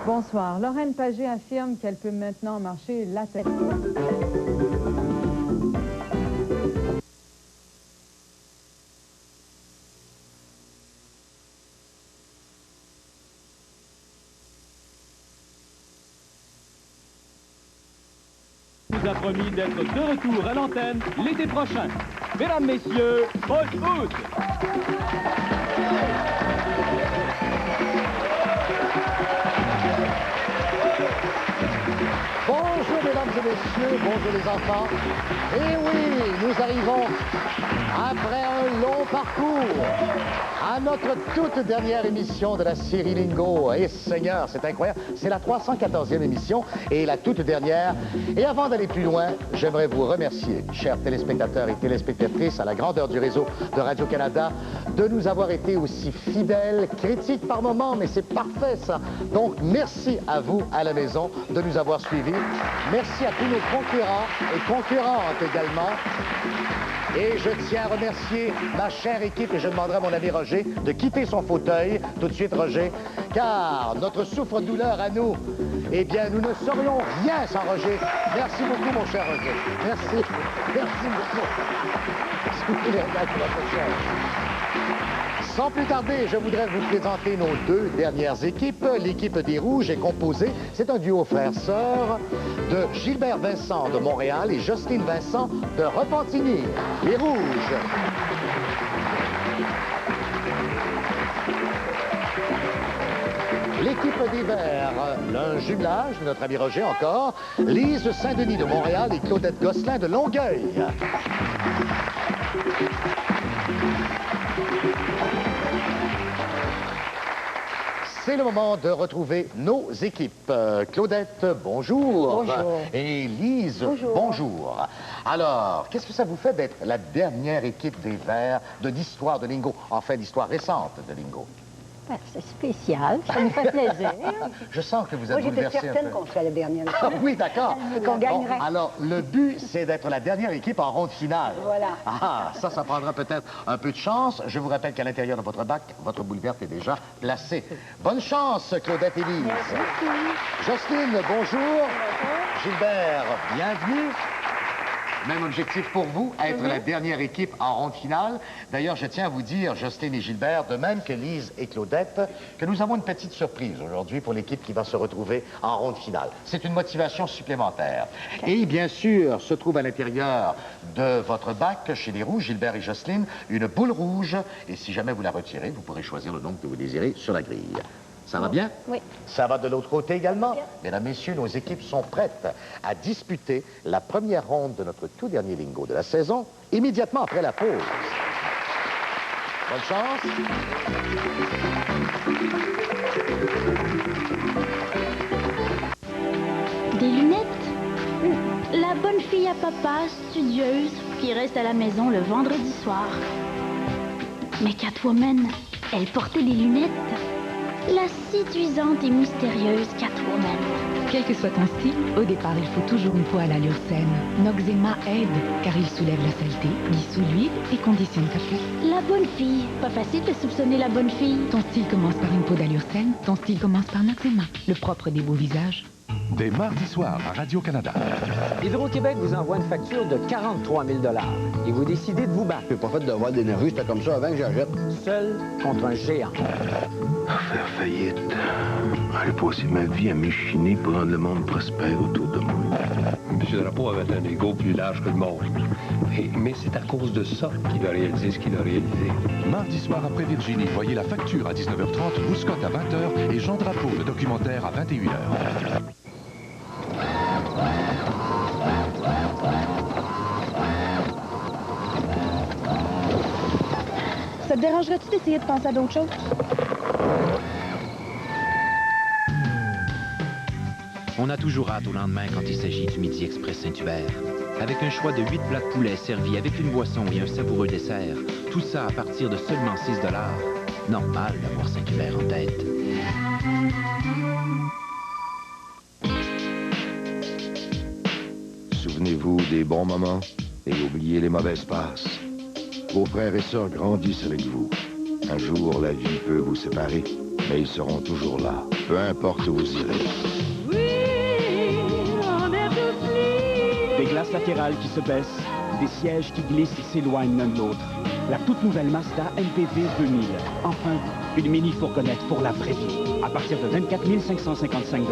Bonsoir. Lorraine Pagé affirme qu'elle peut maintenant marcher la tête. Nous a promis d'être de retour à l'antenne l'été prochain. Mesdames, Messieurs, Paul Hood. Bonjour mesdames et messieurs, bonjour les enfants. Et oui, nous arrivons après un long parcours à notre toute dernière émission de la série Lingo. Et Seigneur, c'est incroyable, c'est la 314e émission et la toute dernière. Et avant d'aller plus loin, j'aimerais vous remercier, chers téléspectateurs et téléspectatrices, à la grandeur du réseau de Radio-Canada, de nous avoir été aussi fidèles, critiques par moments, mais c'est parfait ça. Donc merci à vous à la maison de nous avoir suivis. Merci à tous nos concurrents et concurrentes également. Et je tiens à remercier ma chère équipe et je demanderai à mon ami Roger de quitter son fauteuil tout de suite, Roger, car notre souffre-douleur à nous, eh bien, nous ne serions rien sans Roger. Merci beaucoup, mon cher Roger. Merci. Merci beaucoup. Sans plus tarder, je voudrais vous présenter nos deux dernières équipes. L'équipe des Rouges est composée, c'est un duo frère-sœur, de Gilbert Vincent de Montréal et Jocelyne Vincent de Repentigny. Les Rouges. L'équipe des Verts, un jumelage de notre ami Roger encore, Lise Saint-Denis de Montréal et Claudette Gosselin de Longueuil. C'est le moment de retrouver nos équipes. Claudette, bonjour. Bonjour. Et Lise, bonjour. Alors, qu'est-ce que ça vous fait d'être la dernière équipe des Verts de l'histoire de Lingo, enfin l'histoire récente de Lingo? C'est spécial, ça nous fait plaisir. Je sens que vous êtes bouleversé. Moi, j'étais certaine qu'on serait la dernière. Oui, d'accord. Qu'on gagnerait. Bon, alors, le but, c'est d'être la dernière équipe en ronde finale. Voilà. Ah, ça prendra peut-être un peu de chance. Je vous rappelle qu'à l'intérieur de votre bac, votre boule verte est déjà placée. Bonne chance, Claudette et Lise. Merci. Jocelyne, bonjour. Gilbert, bienvenue. Même objectif pour vous, être la dernière équipe en ronde finale. D'ailleurs, je tiens à vous dire, Jocelyne et Gilbert, de même que Lise et Claudette, que nous avons une petite surprise aujourd'hui pour l'équipe qui va se retrouver en ronde finale. C'est une motivation supplémentaire. Et bien sûr, se trouve à l'intérieur de votre bac, chez les Rouges, Gilbert et Jocelyne, une boule rouge. Et si jamais vous la retirez, vous pourrez choisir le nombre que vous désirez sur la grille. Ça va bien? Oui. Ça va de l'autre côté également? Mesdames, Messieurs, nos équipes sont prêtes à disputer la première ronde de notre tout dernier Lingo de la saison, immédiatement après la pause. Bonne chance. Des lunettes? La bonne fille à papa, studieuse, qui reste à la maison le vendredi soir. Mais Catwoman, elle portait des lunettes. La séduisante et mystérieuse Catwoman. Quel que soit ton style, au départ, il faut toujours une peau à l'allure saine. Noxzema aide, car il soulève la saleté, dissout l'huile et conditionne ta peau. La bonne fille. Pas facile de soupçonner la bonne fille. Ton style commence par une peau d'allure saine, ton style commence par Noxzema, le propre des beaux visages. Dès mardi soir à Radio-Canada. Hydro-Québec vous envoie une facture de 43 000 $ et vous décidez de vous battre. J'ai pas fait de devoir d'énergie, c'était comme ça avant que j'achète. Seul contre un géant. Faire faillite. J'ai passé ma vie à m'échiner pour rendre le monde prospère autour de moi. M. Drapeau avait un ego plus large que le monde. Mais c'est à cause de ça qu'il a réalisé ce qu'il a réalisé. Mardi soir après Virginie, voyez La Facture à 19h30, Bouscotte à 20h et Jean Drapeau, le documentaire à 21h. Ça te dérangerait-tu d'essayer de penser à d'autres choses? On a toujours hâte au lendemain quand il s'agit du Midi Express Saint-Hubert. Avec un choix de 8 plats de poulet servis avec une boisson et un savoureux dessert. Tout ça à partir de seulement 6 $. Normal d'avoir Saint-Hubert en tête. Souvenez-vous des bons moments et oubliez les mauvaises passes. Vos frères et sœurs grandissent avec vous. Un jour, la vie peut vous séparer. Mais ils seront toujours là, peu importe où vous irez. Des glaces latérales qui se baissent, des sièges qui glissent et s'éloignent l'un de l'autre. La toute nouvelle Mazda MPV 2000. Enfin, une mini-fourgonnette pour la vraie vie. À partir de 24 555 $.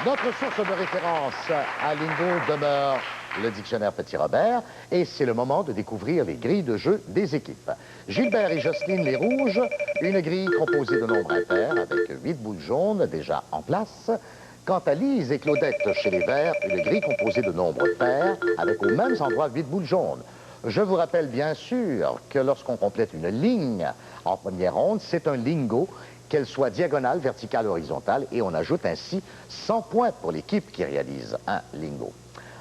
Notre source de référence à Lingo demeure le dictionnaire Petit Robert, et c'est le moment de découvrir les grilles de jeu des équipes. Gilbert et Jocelyne, les rouges, une grille composée de nombres impairs avec 8 boules jaunes déjà en place. Quant à Lise et Claudette chez les verts, une grille composée de nombres pairs avec aux mêmes endroits 8 boules jaunes. Je vous rappelle bien sûr que lorsqu'on complète une ligne en première ronde, c'est un lingo, qu'elle soit diagonale, verticale, horizontale, et on ajoute ainsi 100 points pour l'équipe qui réalise un lingo.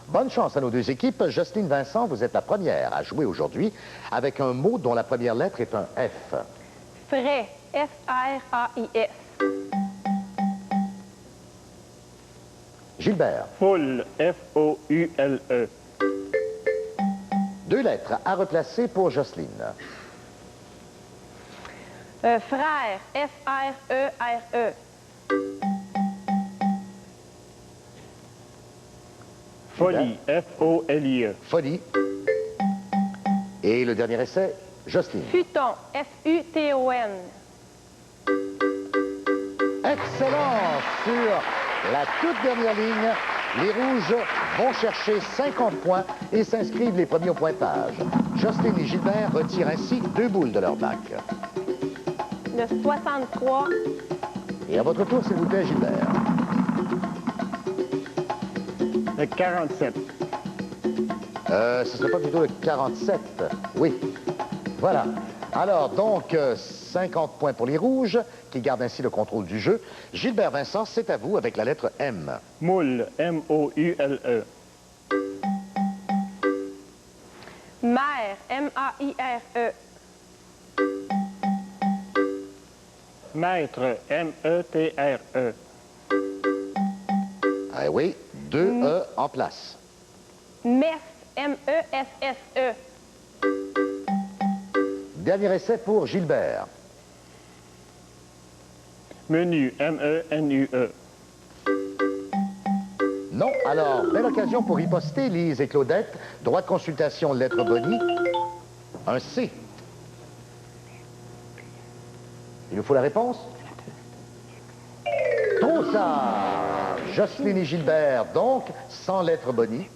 Bonne chance à nos deux équipes. Jocelyne, Vincent, vous êtes la première à jouer aujourd'hui avec un mot dont la première lettre est un F. Frais. F-R-A-I-S. Gilbert. Foule. F-O-U-L-E. 2 lettres à replacer pour Jocelyne. Frère. F-R-E-R-E. Folie. F-O-L-I-E. Folie. Et le dernier essai, Jocelyne. Futon. F-U-T-O-N. Excellent! Sur la toute dernière ligne, les rouges vont chercher 50 points et s'inscrivent les premiers au pointage. Jocelyne et Gilbert retirent ainsi 2 boules de leur bac. Le 63. Et à votre tour, s'il vous plaît, Gilbert. Le 47. Ce serait pas plutôt le 47? Oui. Voilà. Alors, donc, 50 points pour les rouges, qui gardent ainsi le contrôle du jeu. Gilbert, Vincent, c'est à vous avec la lettre M. Moule. M-O-U-L-E. Mère. M-A-I-R-E. Maître. M-E-T-R-E. Ah oui, 2 E en place. Messe. M-E-S-S-E. Dernier essai pour Gilbert. Menu. M-E-N-U-E. Non, alors, belle occasion pour riposter, Lise et Claudette. Droit de consultation, lettre Bonnie. Un C. Il nous faut la réponse? Trop ça! Jocelyne et Gilbert, donc, sans lettre Bonnie.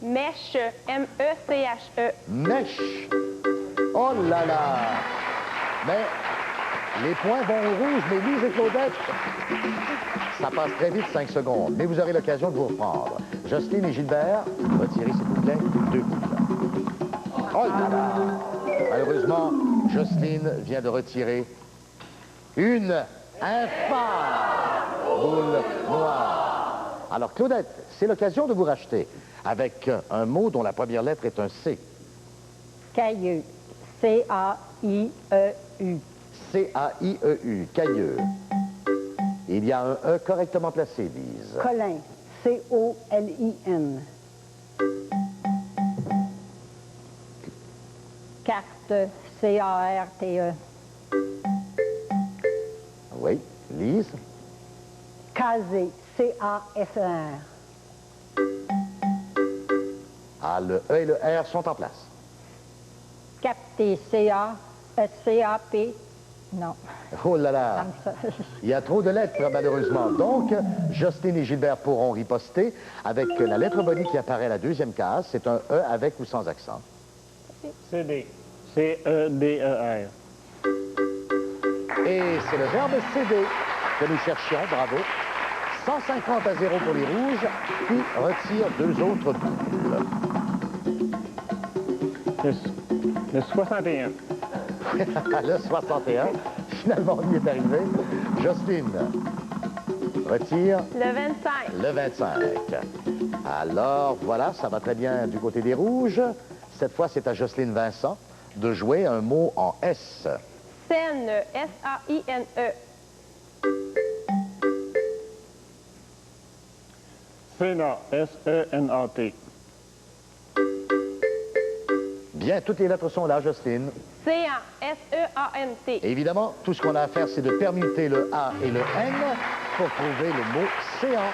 Mèche. M-E-C-H-E. Mèche. Oh là là! Mais les points vont au rouge, mais Lise et Claudette, ça passe très vite, 5 secondes. Mais vous aurez l'occasion de vous reprendre. Jocelyne et Gilbert, retirez s'il vous plaît 2 boules. Oh là là! Malheureusement, Jocelyne vient de retirer une infâme boule noire. Alors Claudette, c'est l'occasion de vous racheter avec un mot dont la première lettre est un C. Cailleux. C-A-I-E-U. C-A-I-E-U, cailleux. Il y a un E correctement placé, Lise. Colin. C-O-L-I-N. Carte. C-A-R-T-E. Oui, Lise. Casé. C-A-S-E-R. Ah, le E et le R sont en place. Capté. C-A-P. Non. Oh là là! Comme ça. Il y a trop de lettres, malheureusement. Donc, Jocelyne et Gilbert pourront riposter avec la lettre Bonnie qui apparaît à la deuxième case. C'est un E avec ou sans accent. C-D. C-E-D-E-R. Et c'est le verbe céder que nous cherchions. Bravo. 150 à 0 pour les rouges, qui retirent 2 autres boules. Le 61. Le 61. Finalement, on y est arrivé. Jocelyne retire. Le 25. Le 25. Alors, voilà, ça va très bien du côté des rouges. Cette fois, c'est à Jocelyne Vincent de jouer un mot en S. Scène. S-A-I-N-E. Sénat. S-E-N-A-T. Bien, toutes les lettres sont là, Jocelyne. C Séant, S-E-A-N-T. Évidemment, tout ce qu'on a à faire, c'est de permuter le A et le N pour trouver le mot séant.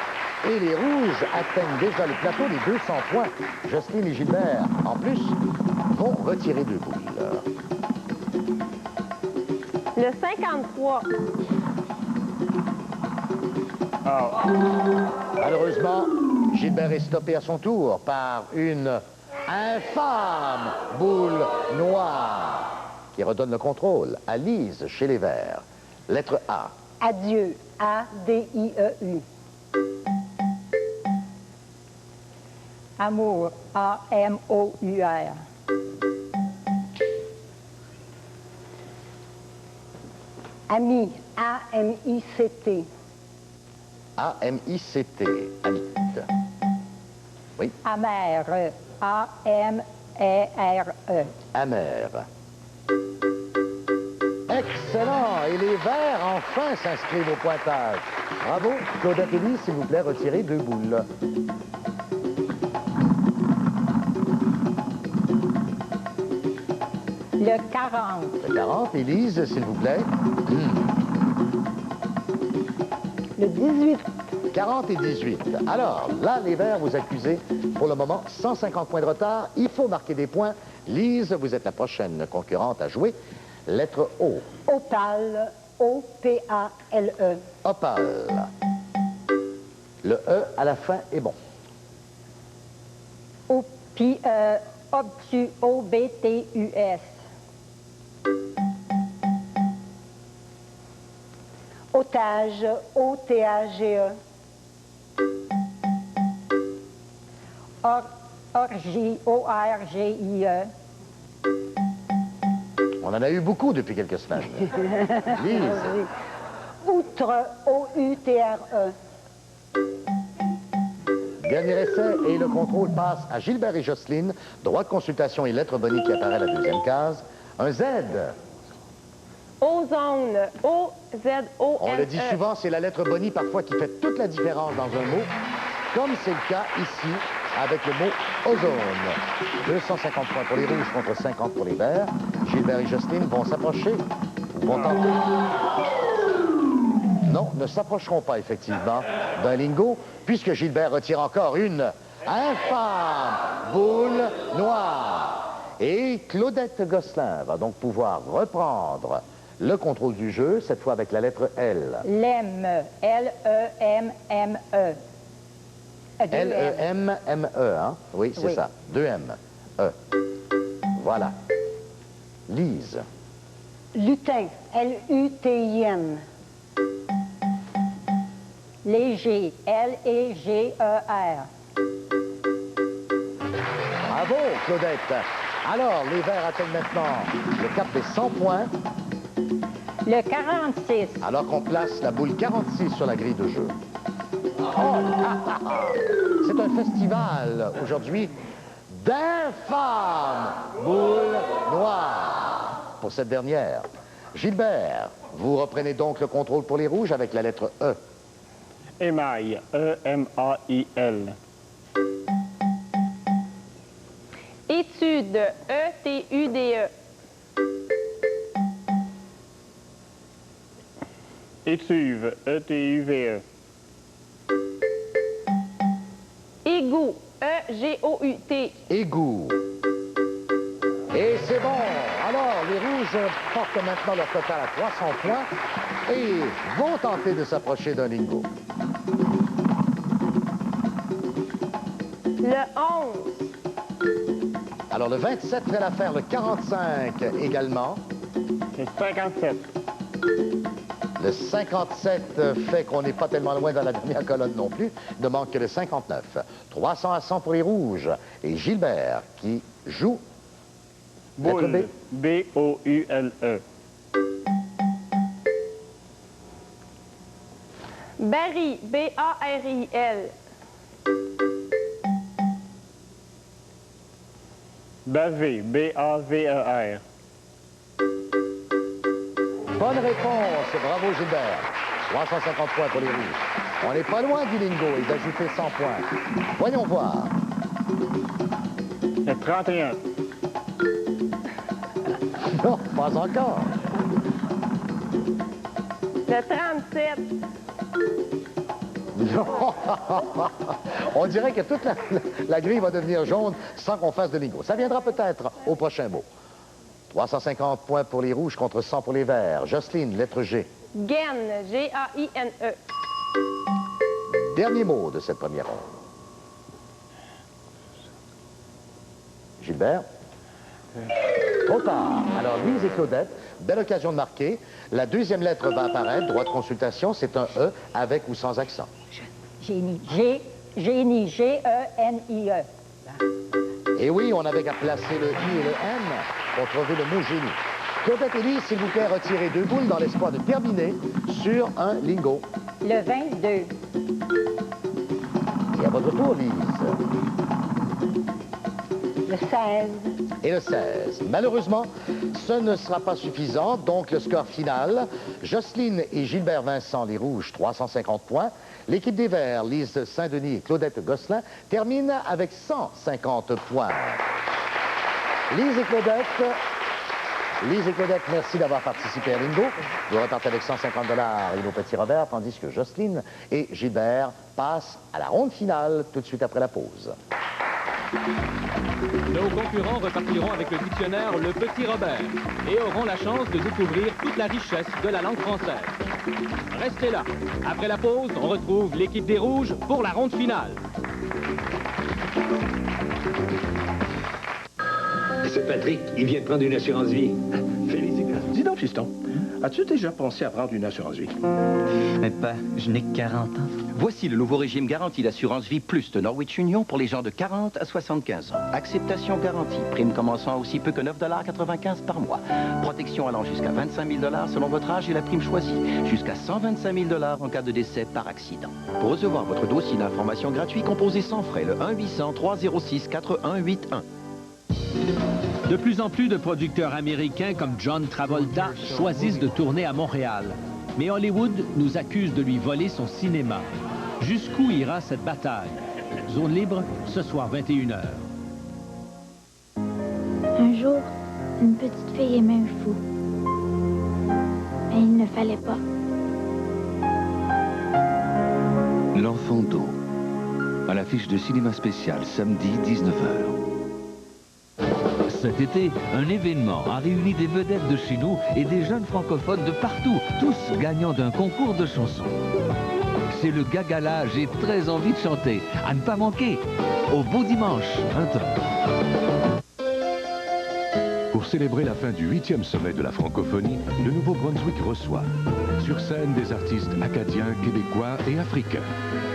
Et les rouges atteignent déjà le plateau des 200 points. Jocelyne et Gilbert, en plus, vont retirer 2 boules. Le 53. Malheureusement, Gilbert est stoppé à son tour par une infâme boule noire qui redonne le contrôle à Lise chez les Verts. Lettre A. Adieu. A-D-I-E-U. Amour. A-M-O-U-R. Ami. A-M-I-C-T. A-M-I-C-T. Amite. Oui. Amère. A-M-E-R-E. Amère. Excellent! Et les Verts, enfin, s'inscrivent au pointage. Bravo. Claudette et Lise, s'il vous plaît, retirez 2 boules. Le 40. Le 40. Élise, s'il vous plaît. Le 18. 40 et 18. Alors, là, les Verts, vous accusez, pour le moment, 150 points de retard. Il faut marquer des points. Lise, vous êtes la prochaine concurrente à jouer. Lettre O. Opale. O-P-A-L-E. Opale. Le E à la fin est bon. Obtus. O-B-T-U-S. Otage. O-T-A-G-E. Orgie. O-R-G-I-E. On en a eu beaucoup depuis quelques semaines. Lise. Outre. O-U-T-R-E. Dernier essai et le contrôle passe à Gilbert et Jocelyne. Droit de consultation et lettre bonnie qui apparaît à la deuxième case. Un Z. Ozone. O-Z-O-N-E. On le dit souvent, c'est la lettre bonnie parfois qui fait toute la différence dans un mot, comme c'est le cas ici avec le mot ozone. 250 points pour les rouges contre 50 pour les verts. Gilbert et Jocelyne vont s'approcher ou vont tenter. Non, ne s'approcheront pas effectivement d'un lingot, puisque Gilbert retire encore une infâme boule noire. Et Claudette Gosselin va donc pouvoir reprendre le contrôle du jeu, cette fois avec la lettre L. Lemme. L-E-M-M-E. L-E-M-M-E, hein? Oui, c'est Oui. ça. 2 M. E. Voilà. Lise. Lutin. L-U-T-I-N. Léger. L-E-G-E-R. Bravo, Claudette. Alors, les Verts atteignent maintenant le cap des 100 points. Le 46. Alors qu'on place la boule 46 sur la grille de jeu. Oh, c'est un festival aujourd'hui d'infâmes boules noires. Pour cette dernière, Gilbert, vous reprenez donc le contrôle pour les rouges avec la lettre E. Émail. E-M-A-I-L. Étude. E-T-U-D-E. Étuve. E-T-U-V-E. Égout. E-G-O-U-T. Égout. Et c'est bon. Alors, les rouges portent maintenant leur total à 300 points et vont tenter de s'approcher d'un lingot. Le 11. Alors, le 27 fait l'affaire, le 45 également. Et 57. Le 57 fait qu'on n'est pas tellement loin dans la dernière colonne non plus. Il ne manque que le 59. 300 à 100 pour les rouges. Et Gilbert qui joue. Boule. B-O-U-L-E. Baril. B-A-R-I-L. Bavé. B-A-V-E-R. Bonne réponse. Bravo, Gilbert. 350 points pour les rouges. On n'est pas loin du lingot et d'ajouter 100 points. Voyons voir. Le 31. Non, pas encore. Le 37. Non. On dirait que toute la grille va devenir jaune sans qu'on fasse de lingot. Ça viendra peut-être au prochain mot. 350 points pour les rouges contre 100 pour les verts. Jocelyne, lettre G. Gaine, G-A-I-N-E. Dernier mot de cette première ronde. Gilbert? Trop tard. Alors, Lise et Claudette, belle occasion de marquer. La deuxième lettre va apparaître. Droit de consultation, c'est un E avec ou sans accent. Génie. Génie. G-E-N-I-E. Et oui, on avait qu'à placer le I et le N pour trouver le mot génie. Claudette et Lise, s'il vous plaît, retirez 2 boules dans l'espoir de terminer sur un lingot. Le 22. Et à votre tour, Lise. Le 16. Et le 16. Malheureusement, ce ne sera pas suffisant. Donc, le score final, Jocelyne et Gilbert Vincent, les rouges, 350 points. L'équipe des Verts, Lise Saint-Denis et Claudette Gosselin, termine avec 150 points. Lise et Claudette, merci d'avoir participé à Lingo. Vous repartez avec 150 $ et nos petits Robert, tandis que Jocelyne et Gilbert passent à la ronde finale tout de suite après la pause. Nos concurrents repartiront avec le dictionnaire Le Petit Robert et auront la chance de découvrir toute la richesse de la langue française. Restez là. Après la pause, on retrouve l'équipe des Rouges pour la ronde finale. C'est Patrick, il vient de prendre une assurance vie. Félicitations. Dis donc, fiston, as-tu déjà pensé à prendre une assurance vie? Mais pas, je n'ai que 40 ans. Voici le nouveau régime garanti d'assurance vie plus de Norwich Union pour les gens de 40 à 75 ans. Acceptation garantie. Prime commençant à aussi peu que 9,95 $ par mois. Protection allant jusqu'à 25 000 $ selon votre âge et la prime choisie. Jusqu'à 125 000 $ en cas de décès par accident. Pour recevoir votre dossier d'information gratuit, composez sans frais le 1-800-306-4181. De plus en plus de producteurs américains comme John Travolta choisissent de tourner à Montréal. Mais Hollywood nous accuse de lui voler son cinéma. Jusqu'où ira cette bataille? Zone libre, ce soir 21h. Un jour, une petite fille aimait un fou. Mais il ne fallait pas. L'enfant d'eau. À l'affiche de cinéma spécial, samedi 19h. Cet été, un événement a réuni des vedettes de chez nous et des jeunes francophones de partout, tous gagnants d'un concours de chansons. C'est le Gagala, j'ai très envie de chanter. À ne pas manquer, au beau dimanche, 20h. Pour célébrer la fin du 8e sommet de la francophonie, le Nouveau-Brunswick reçoit sur scène des artistes acadiens, québécois et africains.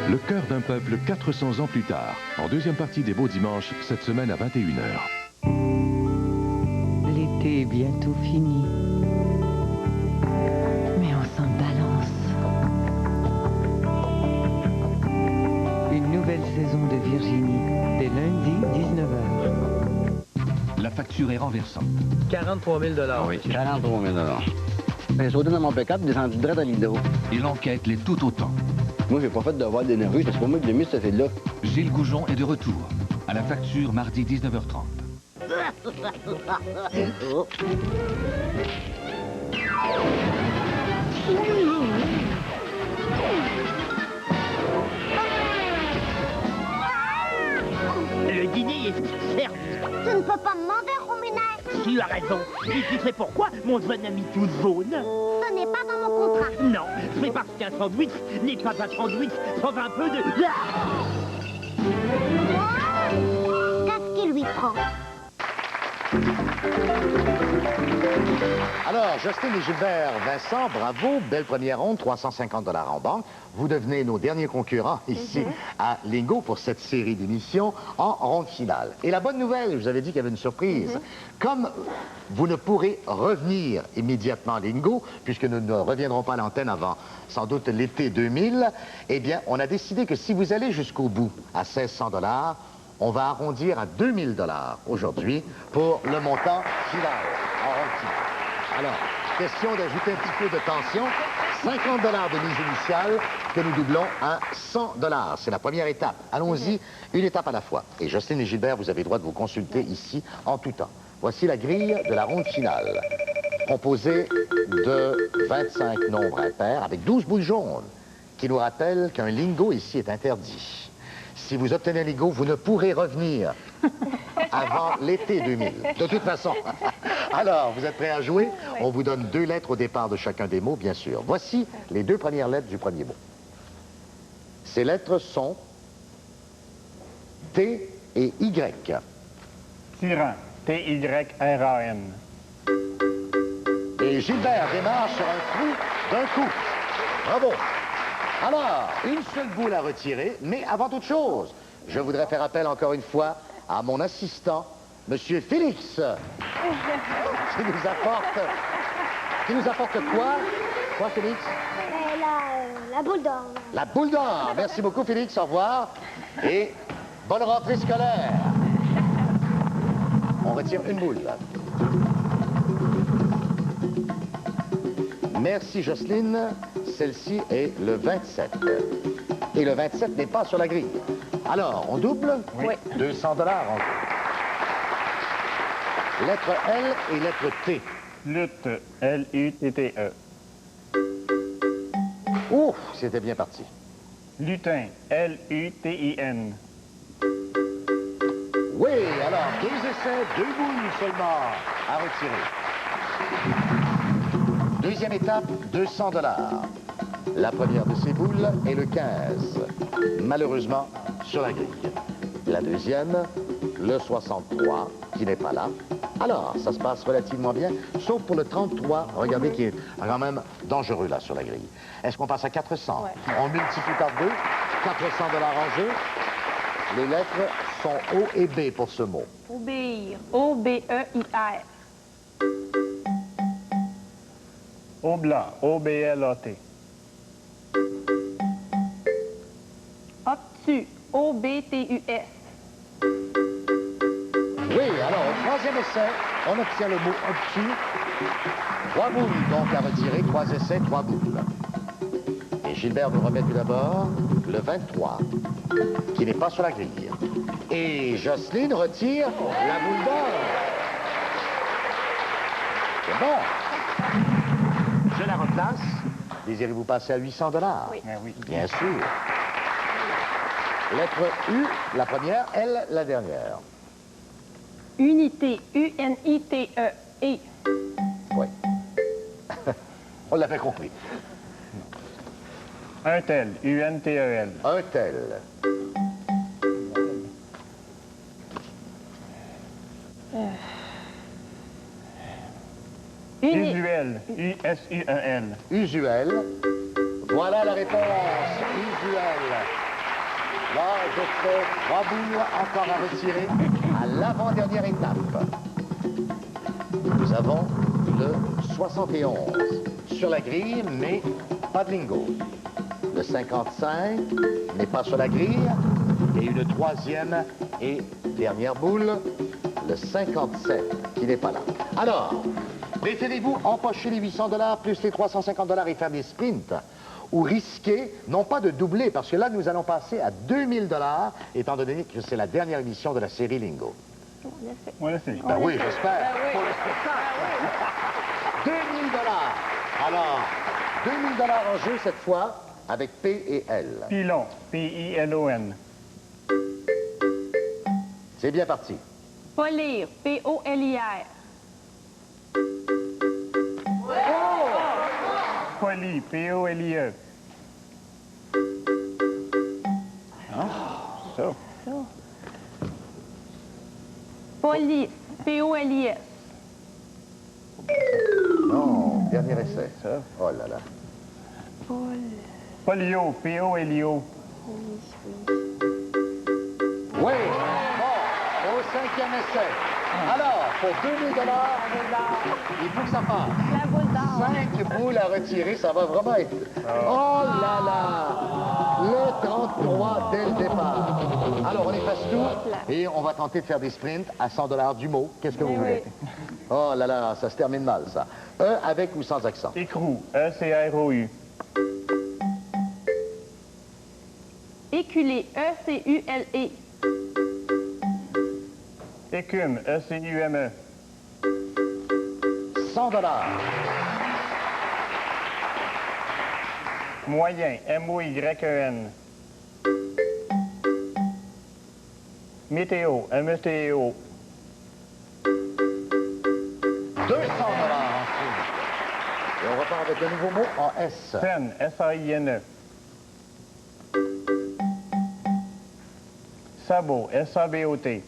Le cœur d'un peuple 400 ans plus tard, en deuxième partie des Beaux Dimanches, cette semaine à 21h. L'été est bientôt fini. Mais on s'en balance. Une nouvelle saison de Virginie, dès lundi, 19h. La facture est renversante. 43 000 $. Oui, 43 000 $. J'ai sauté dans mon pick-up, descendu direct à l'île. Et l'enquête l'est tout autant. Moi, j'ai pas fait de devoir de nerveux, c'est pas moi qui l'ai mis, cette fille-là. Gilles Goujon est de retour. À la facture, mardi 19h30. Le dîner est servi. Tu ne peux pas demander, Roumina. Tu as raison. Et tu sais pourquoi mon jeune ami tout jaune? Ce n'est pas dans mon contrat. Non, c'est parce qu'un sandwich n'est pas un sandwich sans un peu de... Qu'est-ce qui lui prend? Alors, Jocelyne et Gilbert Vincent, bravo, belle première ronde, 350 $ en banque. Vous devenez nos derniers concurrents ici à Lingo pour cette série d'émissions en ronde finale. Et la bonne nouvelle, je vous avais dit qu'il y avait une surprise. Comme vous ne pourrez revenir immédiatement à Lingo, puisque nous ne reviendrons pas à l'antenne avant sans doute l'été 2000, eh bien, on a décidé que si vous allez jusqu'au bout à 1600 $, on va arrondir à 2000 $ aujourd'hui pour le montant final en ronde finale. Alors, question d'ajouter un petit peu de tension. 50 $ de mise initiale que nous doublons à 100 $. C'est la première étape. Allons-y, une étape à la fois. Et Jocelyne et Gilbert, vous avez le droit de vous consulter ici en tout temps. Voici la grille de la ronde finale, composée de 25 nombres impairs avec 12 boules jaunes, qui nous rappellent qu'un lingot ici est interdit. Si vous obtenez un lingot, vous ne pourrez revenir avant l'été 2000. De toute façon. Alors, vous êtes prêts à jouer? On vous donne 2 lettres au départ de chacun des mots, bien sûr. Voici les 2 premières lettres du premier mot. Ces lettres sont T et Y. Tyran. T-Y-R-A-N. Et Gilbert démarre sur un trou d'un coup. Bravo. Alors, une seule boule à retirer, mais avant toute chose, je voudrais faire appel encore une fois à mon assistant, Monsieur Félix, qui nous apporte quoi? Quoi, Félix? La boule d'or. La boule d'or. Merci beaucoup, Félix. Au revoir. Et bonne rentrée scolaire. On retire une boule. Merci, Jocelyne. Celle-ci est le 27. Et le 27 n'est pas sur la grille. Alors, on double? Oui. 200 $ en jeu. Lettre L et lettre T. Lutte. L-U-T-T-E. Ouf, c'était bien parti. Lutin. L-U-T-I-N. Oui, alors, 2 essais, 2 boules seulement à retirer. Deuxième étape, 200 $. La première de ces boules est le 15, malheureusement sur la grille. La deuxième, le 63, qui n'est pas là. Alors, ça se passe relativement bien, sauf pour le 33, regardez, qui est quand même dangereux là sur la grille. Est-ce qu'on passe à 400? Ouais. On multiplie par 2, 400 $ en jeu. Les lettres sont O et B pour ce mot. Obéir. O-B-E-I-R. Oblat. O-B-L-A-T. Obtus. O-B-T-U-S. Oui, alors au troisième essai, on obtient le mot obtus. 3 boules donc à retirer, 3 essais, 3 boules. Et Gilbert nous remet tout d'abord le 23, qui n'est pas sur la grille. Et Jocelyne retire la boule d'or. C'est bon. Je la replace. Désirez-vous passer à 800 $? Oui. Oui. Bien sûr. Lettre U, la première, L, la dernière. Unité. U-N-I-T-E. Et. Oui. On l'avait compris. Un tel. U-N-T-E-L. Un tel. Usuel. U-S-U-E-L. Usuel. Voilà la réponse. Usuel. Là, je fais 3 boules encore à retirer à l'avant-dernière étape. Nous avons le 71 sur la grille, mais pas de lingot. Le 55 n'est pas sur la grille. Et une troisième et dernière boule, le 57, qui n'est pas là. Alors, préférez-vous empocher les 800 $ plus les 350 $ et faire des sprints, ou risquer, non pas de doubler, parce que là, nous allons passer à 2000 $, étant donné que c'est la dernière émission de la série Lingo. On l'essaie. Ben oui, j'espère. Pour le spectacle. 2000 $. Alors, 2000 $ en jeu cette fois, avec P et L. Pilon. P-I-L-O-N. C'est bien parti. Polir. P-O-L-I-R. Poli. P-O-L-I-E. Ça. Police. P-O-L-I-S. Non, dernier essai. Ça. Oh là là. Polio. P-O-L-I-O. Oui, bon, au 5e essai. Alors, pour 2000 $, il faut que ça passe. La boule d'or. 5 boules à retirer, ça va vraiment être... Oh là là! Le 33 dès le départ. Alors, on efface tout et on va tenter de faire des sprints à 100 $ du mot. Qu'est-ce que vous voulez? Oh là là, ça se termine mal, ça. E avec ou sans accent? Écrou. E-C-R-O-U. Éculé. E-C-U-L-E. Écume. E-C-U-M-E. 100 $. Moyen, M-O-Y-E-N. Météo, M-E-T-E-O. 200 $ ensuite. Et on repart avec un nouveau mot en S. Saine, S-A-I-N-E. Sabot, S-A-B-O-T.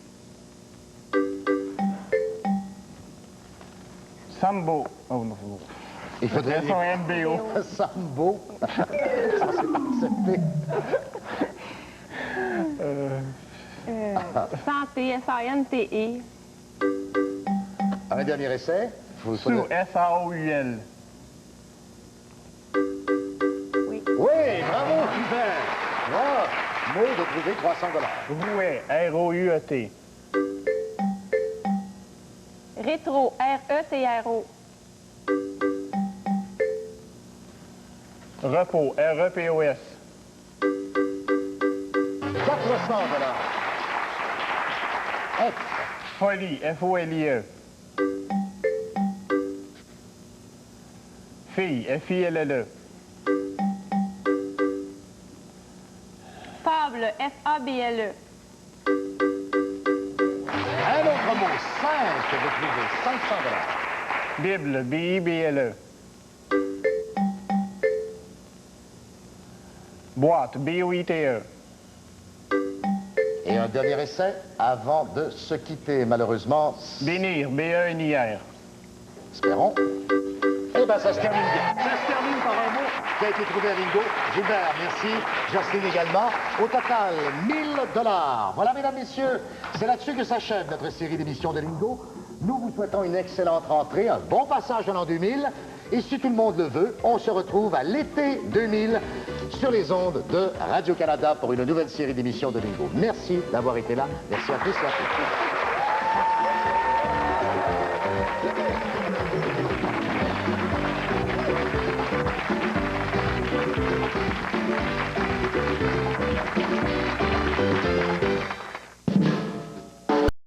Sambo. Oh non. Il faudrait S-A-M-B-O. Sambo. Ça, c'est accepté. Santé, S-A-N-T-E. Un dernier essai. Sous, S-A-O-U-L. Oui. Oui, bravo, Hubert. Voilà. Mot de trouver 300 $. Rouet, R-O-U-E-T. Rétro, R-E-T-R-O. Repos, R-E-P-O-S. 400 $. F. Folie, F-O-L-I-E. Fille, F-I-L-L-E. Fable, F-A-B-L-E. Un autre mot, 5 de trouver 500 $. Bible, B-I-B-L-E. Boîte, B-O-I-T-E. Et un dernier essai avant de se quitter, malheureusement. Bénir, B-E-N-I-R. Espérons. Eh bien, ça se termine bien. Ça se termine par un mot qui a été trouvé à Ringo. Gilbert, merci. Jocelyne également. Au total, 1000 $. Voilà, mesdames, messieurs, c'est là-dessus que s'achève notre série d'émissions de Lingo. Nous vous souhaitons une excellente rentrée, un bon passage de l'an 2000. Et si tout le monde le veut, on se retrouve à l'été 2000 sur les ondes de Radio-Canada pour une nouvelle série d'émissions de Lingo. Merci d'avoir été là. Merci à tous et à toutes.